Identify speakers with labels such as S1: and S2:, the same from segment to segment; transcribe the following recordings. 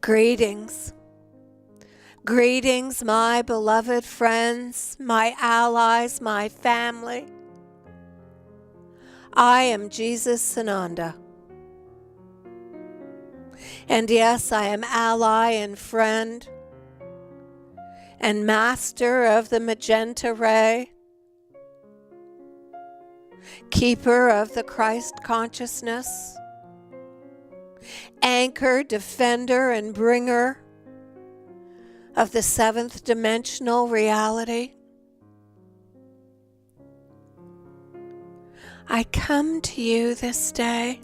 S1: Greetings. Greetings, my beloved friends, my allies, my family. I am Jesus Sananda. And yes, I am ally and friend and master of the magenta ray, keeper of the Christ consciousness, anchor, defender, and bringer of the seventh dimensional reality. I come to you this day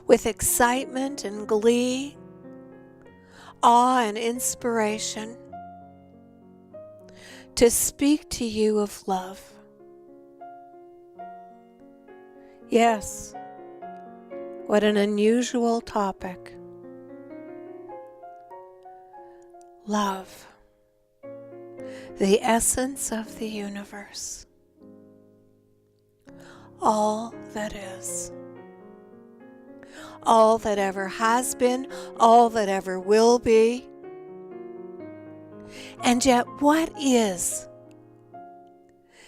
S1: with excitement and glee, awe and inspiration to speak to you of love. Yes, what an unusual topic. Love, the essence of the universe, all that is, all that ever has been, all that ever will be. And yet, what is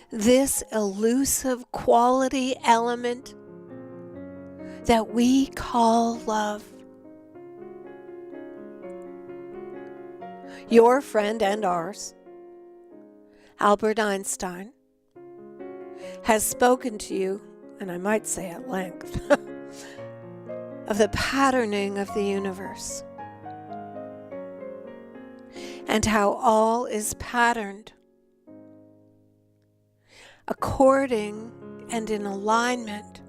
S1: this elusive quality element that we call love? Your friend and ours, Albert Einstein, has spoken to you, and I might say at length, of the patterning of the universe and how all is patterned according and in alignment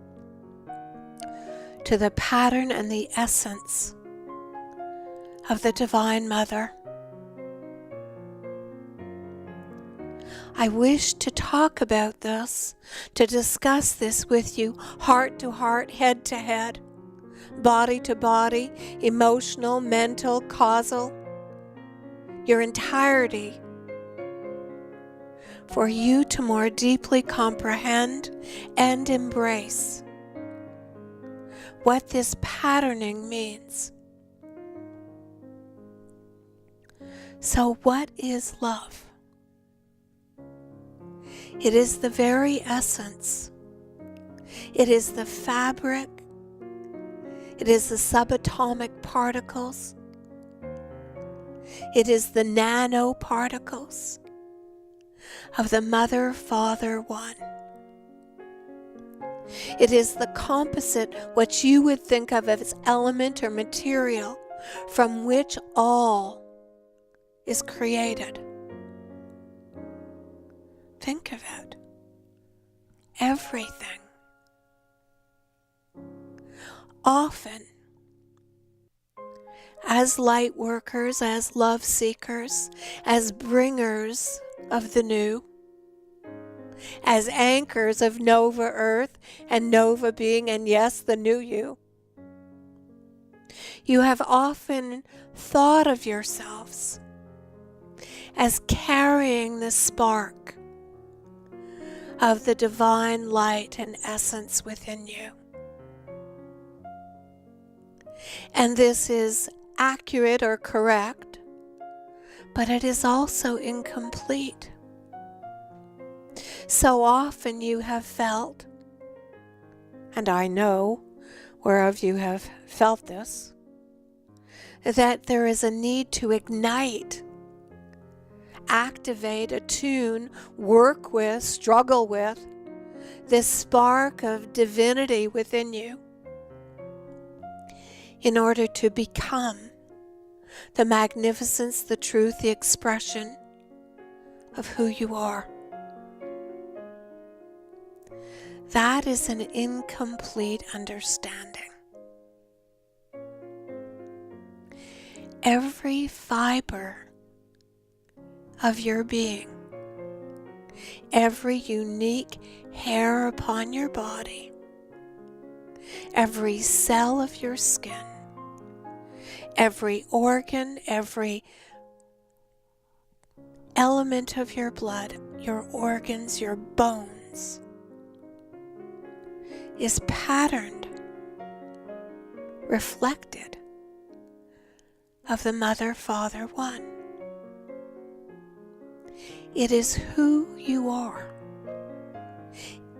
S1: to the pattern and the essence of the Divine Mother. I wish to talk about this, to discuss this with you, heart to heart, head to head, body to body, emotional, mental, causal, your entirety, for you to more deeply comprehend and embrace what this patterning means. So, what is love? It is the very essence. It is the fabric. It is the subatomic particles. It is the nanoparticles of the Mother, Father, One. It is the composite, what you would think of as element or material, from which all is created. Think of it. Everything. Often, as light workers, as love seekers, as bringers of the new, as anchors of Nova Earth and Nova Being, and yes, the new you, you have often thought of yourselves as carrying the spark of the divine light and essence within you. And this is accurate or correct, but it is also incomplete. So often you have felt, and I know whereof you have felt this, that there is a need to ignite, activate, attune, work with, struggle with this spark of divinity within you in order to become the magnificence, the truth, the expression of who you are. That is an incomplete understanding. Every fiber of your being, every unique hair upon your body, every cell of your skin, every organ, every element of your blood, your organs, your bones, is patterned, reflected of the Mother, Father, One. It is who you are,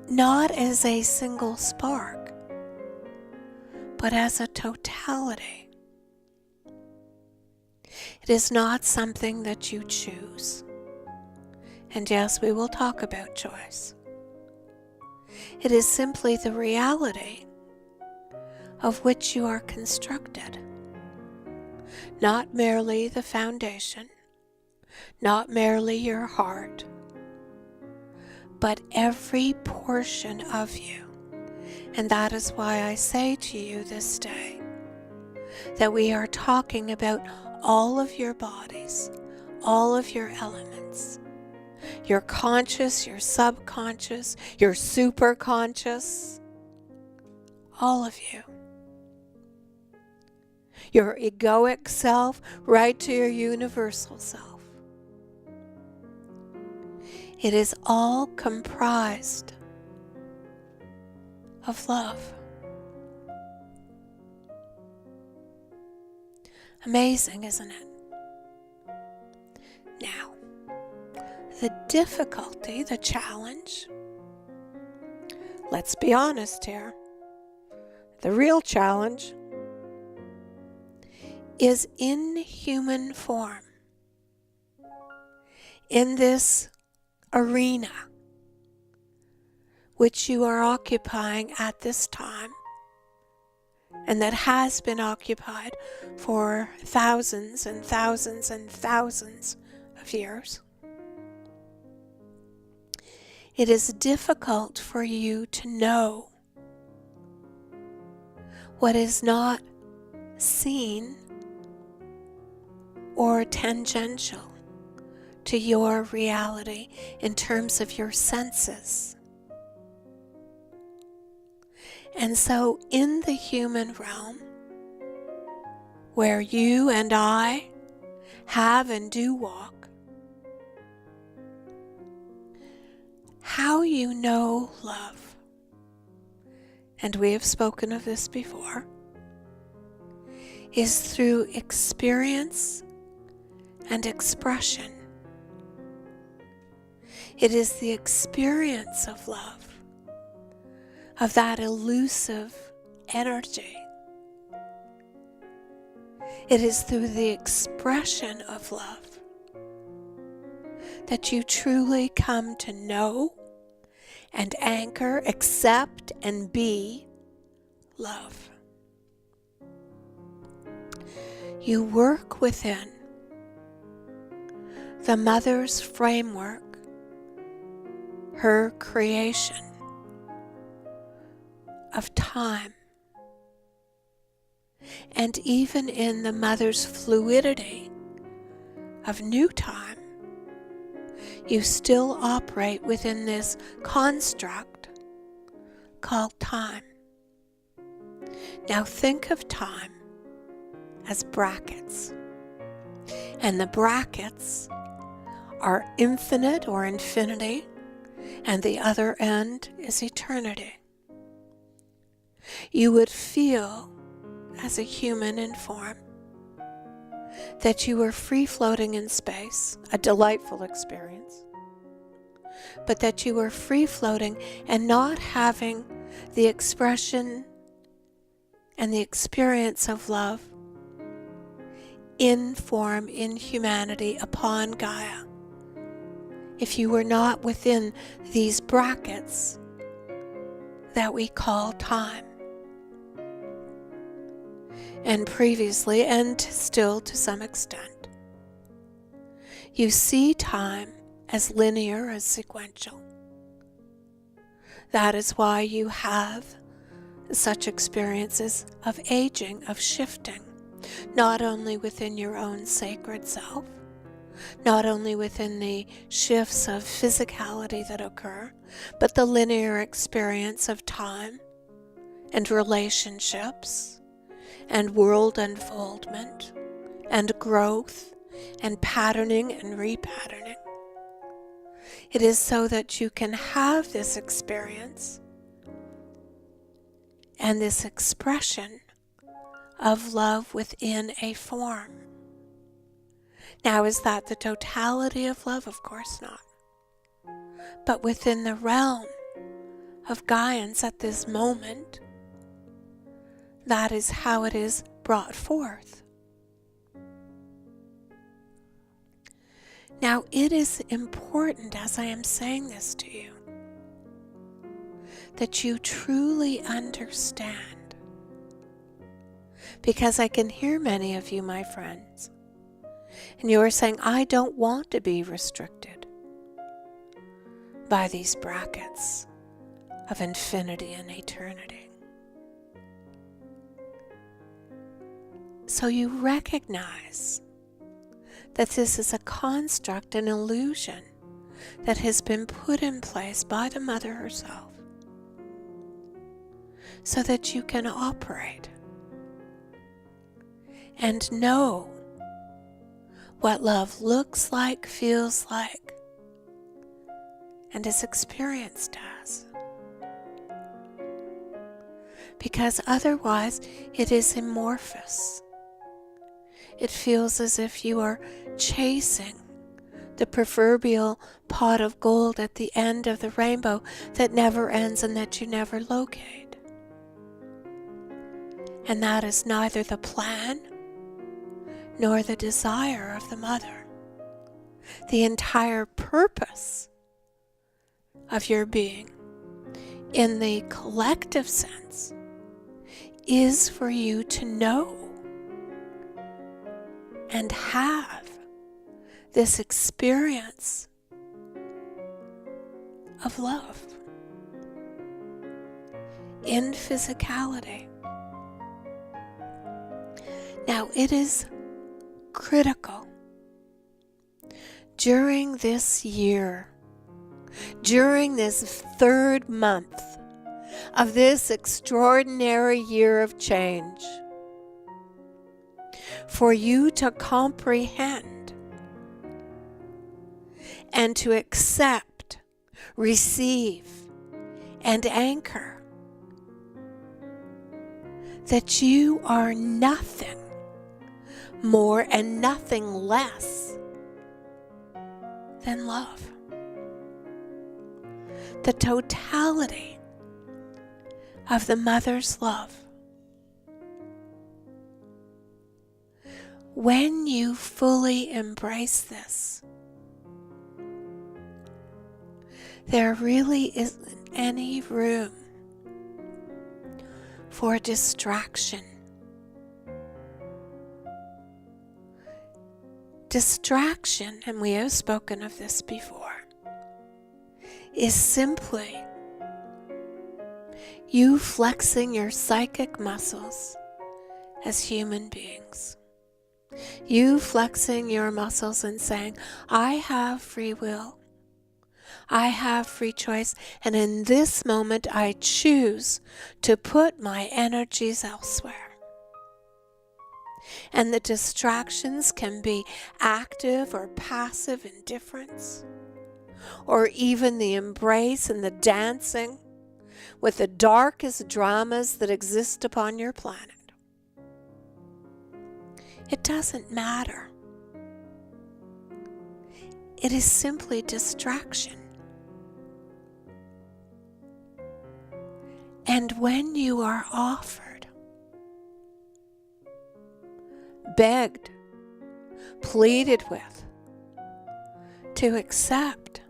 S1: not as a single spark, but as a totality. It is not something that you choose. And yes, we will talk about choice. It is simply the reality of which you are constructed. Not merely the foundation, not merely your heart, but every portion of you. And that is why I say to you this day that we are talking about all of your bodies, all of your elements, your conscious, your subconscious, your superconscious, all of you. Your egoic self right to your universal self. It is all comprised of love. Amazing, isn't it? Now, the difficulty, the challenge, let's be honest here, the real challenge is in human form, in this arena which you are occupying at this time, and that has been occupied for thousands and thousands and thousands of years. It is difficult for you to know what is not seen or tangential to your reality in terms of your senses. And so in the human realm, where you and I have and do walk, how you know love, and we have spoken of this before, is through experience and expression. It is the experience of love, of that elusive energy. It is through the expression of love that you truly come to know and anchor, accept, and be love. You work within the Mother's framework, her creation of time, and even in the Mother's fluidity of new time, you still operate within this construct called time. Now think of time as brackets, and the brackets are infinite or infinity, and the other end is eternity. You would feel, as a human in form, that you were free-floating in space, a delightful experience, but that you were free-floating and not having the expression and the experience of love in form, in humanity, upon Gaia. If you were not within these brackets that we call time. And previously, and still to some extent, you see time as linear, as sequential. That is why you have such experiences of aging, of shifting, not only within your own sacred self, not only within the shifts of physicality that occur, but the linear experience of time and relationships and world unfoldment and growth and patterning and repatterning. It is so that you can have this experience and this expression of love within a form. Now, is that the totality of love? Of course not. But within the realm of guidance at this moment, that is how it is brought forth. Now, it is important, as I am saying this to you, that you truly understand. Because I can hear many of you, my friends, and you are saying, I don't want to be restricted by these brackets of infinity and eternity. So you recognize that this is a construct, an illusion that has been put in place by the Mother herself so that you can operate and know what love looks like, feels like, and is experienced as. Because otherwise it is amorphous. It feels as if you are chasing the proverbial pot of gold at the end of the rainbow that never ends and that you never locate. And that is neither the plan nor the desire of the Mother. The entire purpose of your being, in the collective sense, is for you to know and have this experience of love in physicality. Now, it is critical during this year, during this third month of this extraordinary year of change, for you to comprehend and to accept, receive, and anchor that you are nothing more and nothing less than love. The totality of the Mother's love. When you fully embrace this, there really isn't any room for distraction. Distraction, and we have spoken of this before, is simply you flexing your psychic muscles as human beings. You flexing your muscles and saying, I have free will. I have free choice, and in this moment I choose to put my energies elsewhere. And the distractions can be active or passive indifference, or even the embrace and the dancing with the darkest dramas that exist upon your planet. It doesn't matter. It is simply distraction. And when you are offered, begged, pleaded with, to accept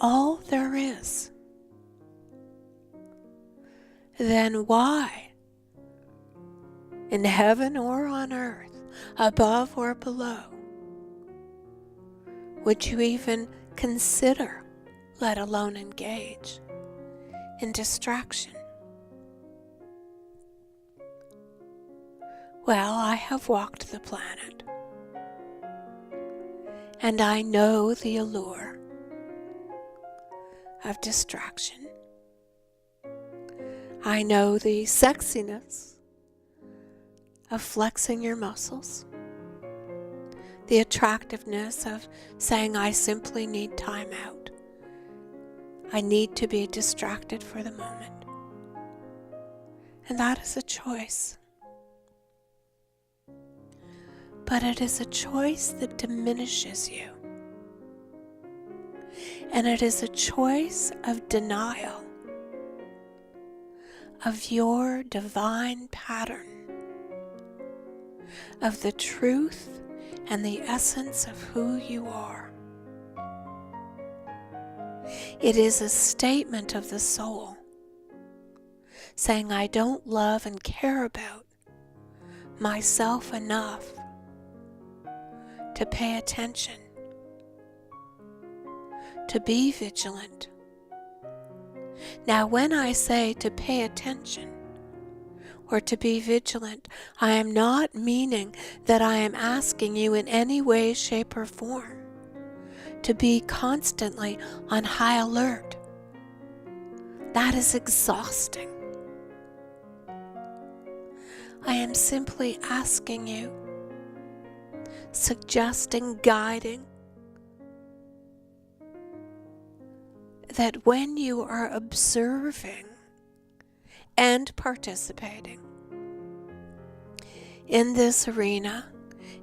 S1: all there is, then why, in heaven or on earth, above or below, would you even consider, let alone engage, in distraction? Well, I have walked the planet, and I know the allure of distraction. I know the sexiness of flexing your muscles, the attractiveness of saying, I simply need time out. I need to be distracted for the moment. And that is a choice. but it is a choice that diminishes you. And it is a choice of denial of your divine pattern, of the truth and the essence of who you are. It is a statement of the soul saying, I don't love and care about myself enough to pay attention, to be vigilant. Now, when I say to pay attention or to be vigilant, I am not meaning that I am asking you in any way, shape, or form to be constantly on high alert. That is exhausting. I am simply asking you, suggesting, guiding, that when you are observing and participating in this arena,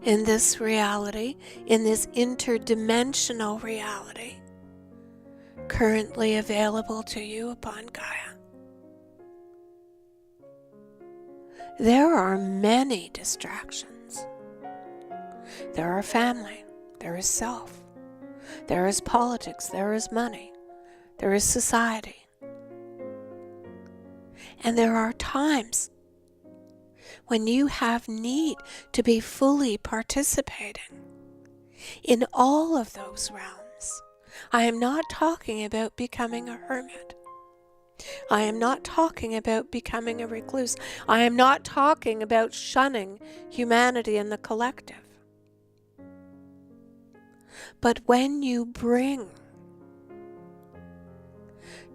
S1: in this reality, in this interdimensional reality currently available to you upon Gaia, there are many distractions. There are family, there is self, there is politics, there is money, there is society. And there are times when you have need to be fully participating in all of those realms. I am not talking about becoming a hermit. I am not talking about becoming a recluse. I am not talking about shunning humanity and the collective. But when you bring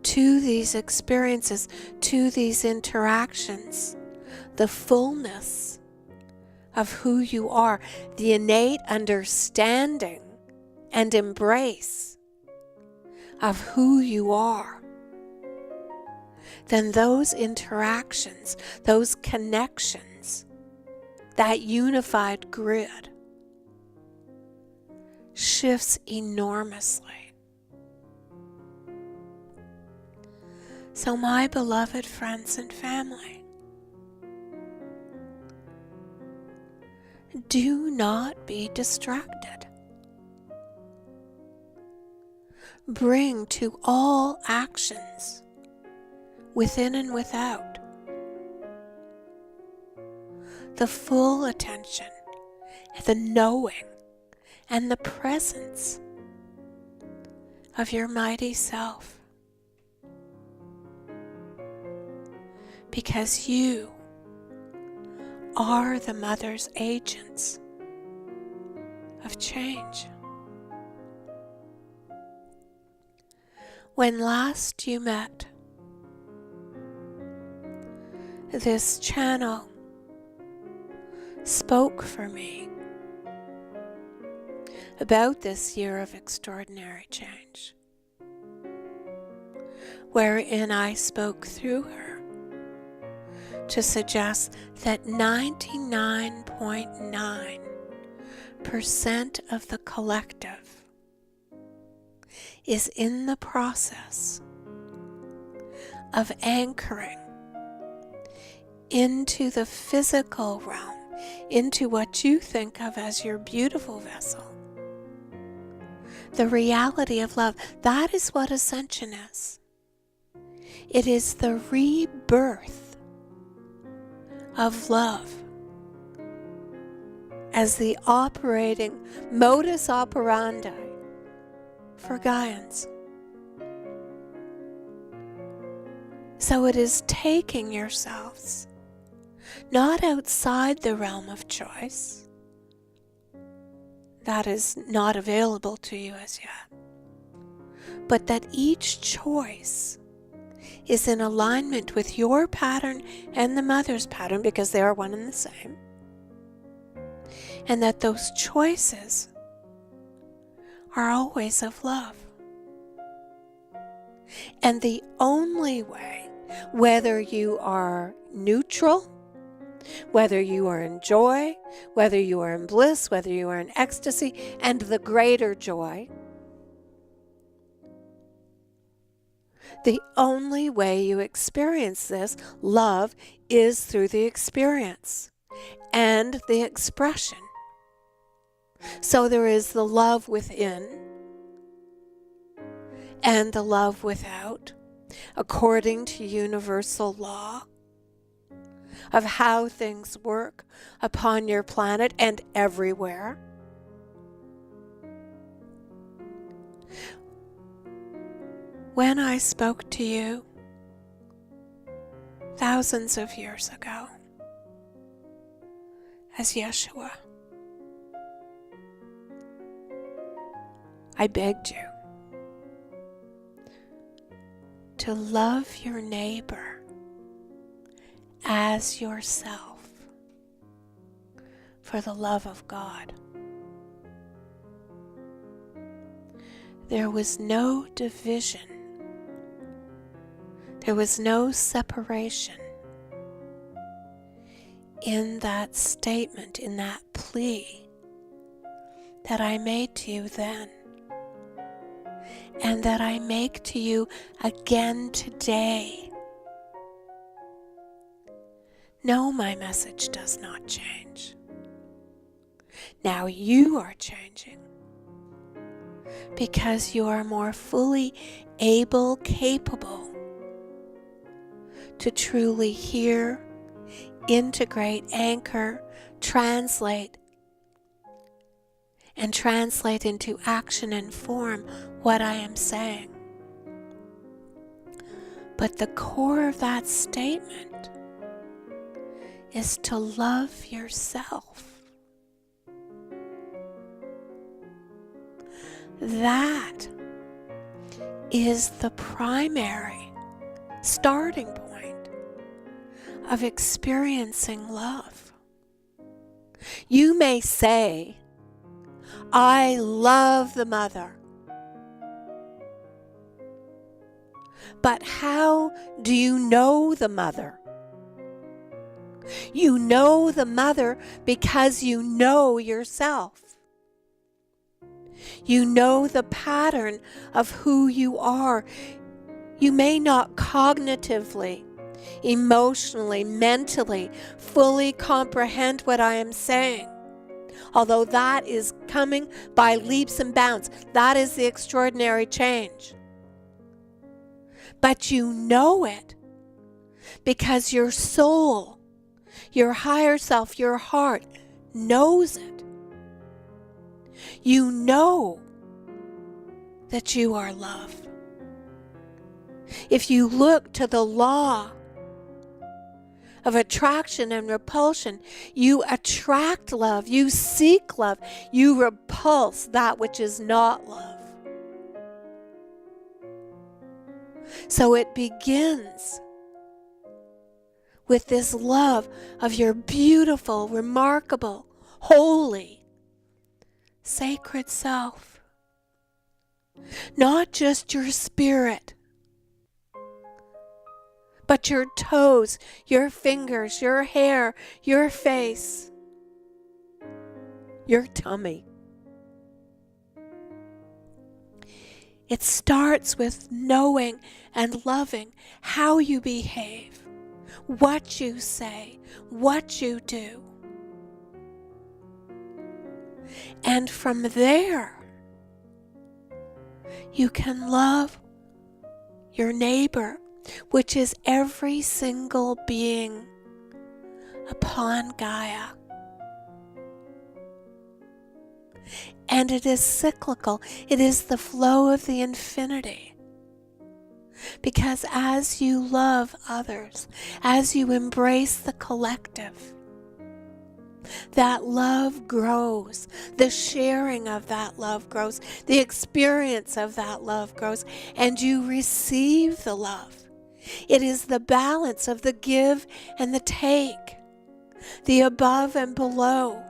S1: to these experiences, to these interactions, the fullness of who you are, the innate understanding and embrace of who you are, then those interactions, those connections, that unified grid shifts enormously. So my beloved friends and family, do not be distracted. Bring to all actions, within and without, the full attention, the knowing, and the presence of your mighty self. Because you are the Mother's agents of change. When last you met, this channel spoke for me about this year of extraordinary change, wherein I spoke through her to suggest that 99.9% of the collective is in the process of anchoring into the physical realm, into what you think of as your beautiful vessel. The reality of love, that is what ascension is. It is the rebirth of love as the operating modus operandi for Gaians. So it is taking yourselves not outside the realm of choice, that is not available to you as yet, but that each choice is in alignment with your pattern and the Mother's pattern, because they are one and the same, and that those choices are always of love. And the only way, whether you are neutral Whether you are in joy, whether you are in bliss, whether you are in ecstasy, and the greater joy, the only way you experience this love is through the experience and the expression. So there is the love within and the love without, according to universal law of how things work upon your planet and everywhere. When I spoke to you thousands of years ago as Yeshua, I begged you to love your neighbor as yourself for the love of God. There was no division. There was no separation in that statement, in that plea that I made to you then, and that I make to you again today. No, my message does not change. Now you are changing because you are more fully able, capable to truly hear, integrate, anchor, translate, and translate into action and form what I am saying. But the core of that statement is to love yourself. That is the primary starting point of experiencing love. You may say, I love the mother. But how do you know the mother? You know the mother because you know yourself. You know the pattern of who you are. You may not cognitively, emotionally, mentally, fully comprehend what I am saying. Although that is coming by leaps and bounds. That is the extraordinary change. But you know it because your soul, your higher self, your heart knows it. You know that you are love. If you look to the law of attraction and repulsion, you attract love, you seek love, you repulse that which is not love. So it begins with this love of your beautiful, remarkable, holy, sacred self. Not just your spirit, but your toes, your fingers, your hair, your face, your tummy. It starts with knowing and loving how you behave, what you say, what you do. And from there, you can love your neighbor, which is every single being upon Gaia. And it is cyclical. It is the flow of the infinity. Because as you love others, as you embrace the collective, that love grows. The sharing of that love grows. The experience of that love grows. And you receive the love. It is the balance of the give and the take, the above and below.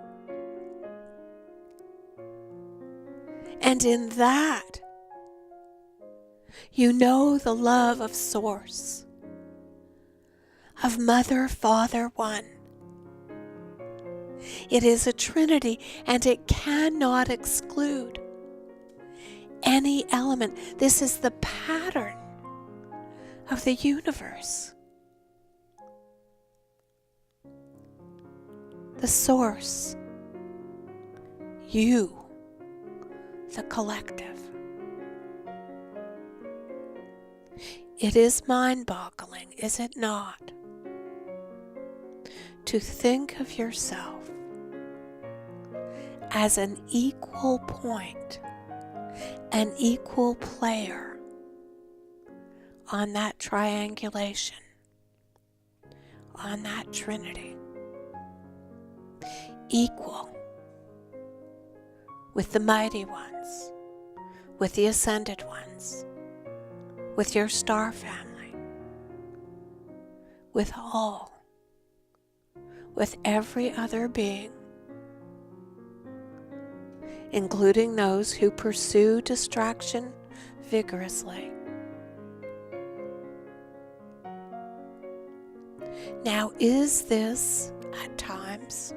S1: And in that, you know the love of Source, of Mother, Father, One, It is a trinity, and it cannot exclude any element. This is the pattern of the universe. The source, you, the collective. It is mind-boggling, is it not, to think of yourself as an equal point, an equal player on that triangulation, on that trinity. Equal with the mighty ones, with the ascended ones, with your star family, with all, with every other being, including those who pursue distraction vigorously. Now, is this, at times,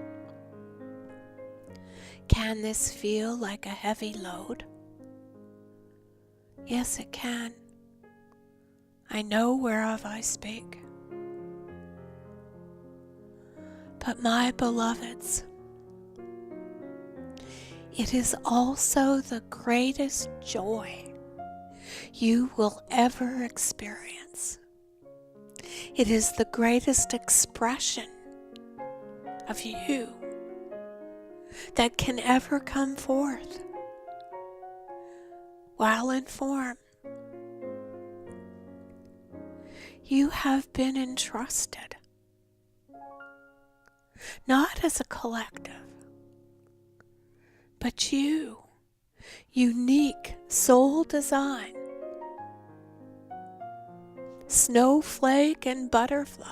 S1: can this feel like a heavy load? Yes, it can. I know whereof I speak. But my beloveds, it is also the greatest joy you will ever experience. It is the greatest expression of you that can ever come forth while in form. You have been entrusted, not as a collective, but you, unique soul design, snowflake and butterfly.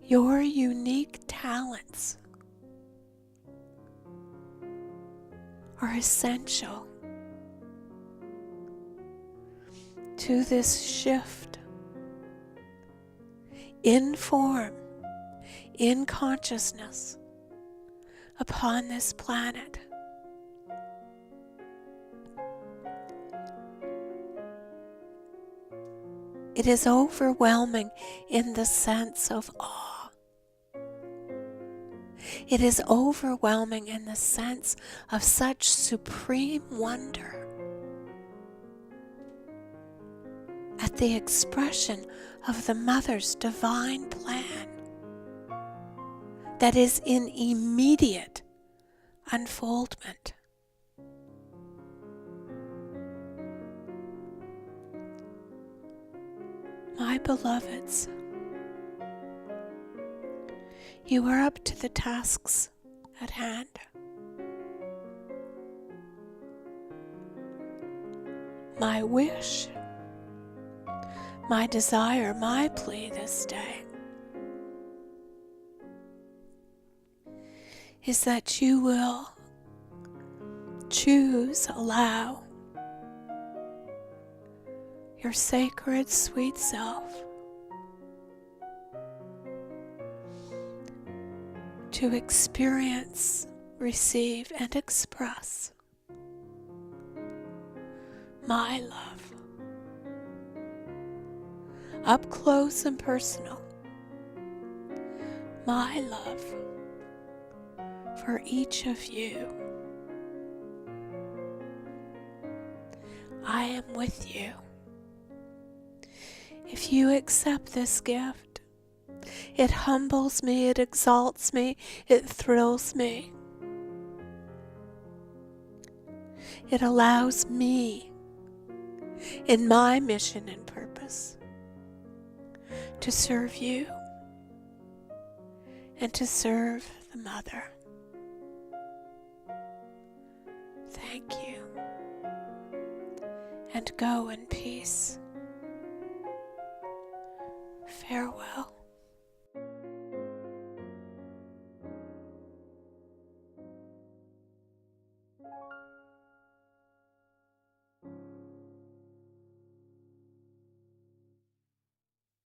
S1: Your unique talents are essential to this shift in form, in consciousness upon this planet. It is overwhelming in the sense of awe. It is overwhelming in the sense of such supreme wonder at the expression of the Mother's divine plan that is in immediate unfoldment. My beloveds, you are up to the tasks at hand. My wish, my desire, my plea this day is that you will choose, allow your sacred sweet self to experience, receive, and express my love, up close and personal, my love for each of you. I am with you. If you accept this gift, it humbles me, it exalts me, it thrills me. It allows me, in my mission and purpose, to serve you and to serve the Mother. Thank you, and go in peace.